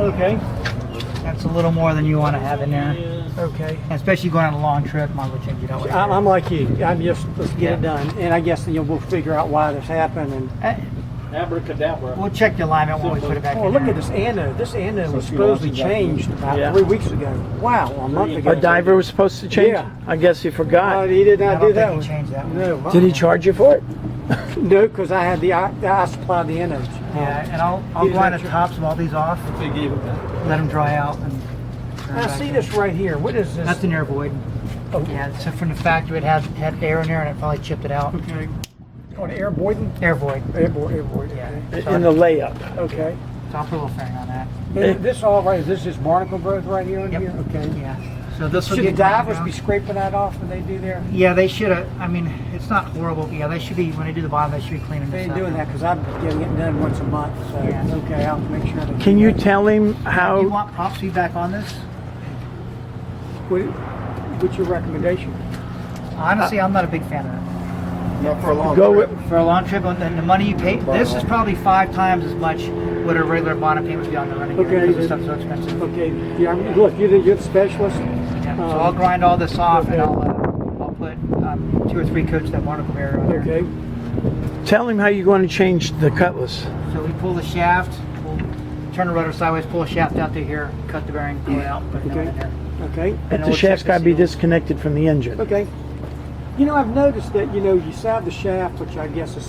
Okay. That's a little more than you want to have in there. Okay. And especially going on a long trip, might as well change it out. I'm like you. I'm just, let's get it done. And I guess we'll figure out why this happened. And Abracadabra. we'll check the alignment when we put it back in. look there. at this anode. This anode was supposedly changed about 3 weeks ago. Wow, a month ago. A diver was supposed to change? Yeah. I guess he forgot. He did not do that I don't one. think he changed that one. No. Did he charge you for it? No, because I had I supplied the anodes. Yeah, and I'll grind the tops of all these off. They gave it back. Let them dry out. And I see this right here. What is this? That's an air void. Oh. Yeah, so from the factory it had air in there and it probably chipped it out. Okay. Oh, an air voiding? Air void. Air void. Yeah. In the layup. Okay. So I'll put a little fairing on that. And this all right? Is this just barnacle growth right here on Yep. here? Okay. Yeah. So this will Should the get ground divers down. be scraping that off when they do their? Yeah, they should have. I mean, it's not horrible. But yeah, they should be when they do the bottom. They should be cleaning They this ain't up. doing that because I'm getting it done once a month. So Yeah. okay, I'll make sure. That Can you tell him Do you how? want prop feedback on this? What's your recommendation? Honestly, I'm not a big fan of it. Not for a long Go trip. with, For a long trip, and the money you pay, this is probably 5 times as much what a regular bonnet payment would be on the running gear Okay, because this then- stuff's so expensive. Okay. Yeah. Look, you're the specialist. Yeah, so I'll grind all this off and I'll put 2 or 3 coats of that barnacle barrier on there. Okay. tell him how you're going to change the cutlass. So we pull the shaft, we'll turn the rudder sideways, pull the shaft out through here, cut the bearing, pull it out, put it down in there. Okay. And But then the we'll shaft's check got to be seal. disconnected from the engine. Okay. You know, I've noticed that you salve the shaft, which I guess is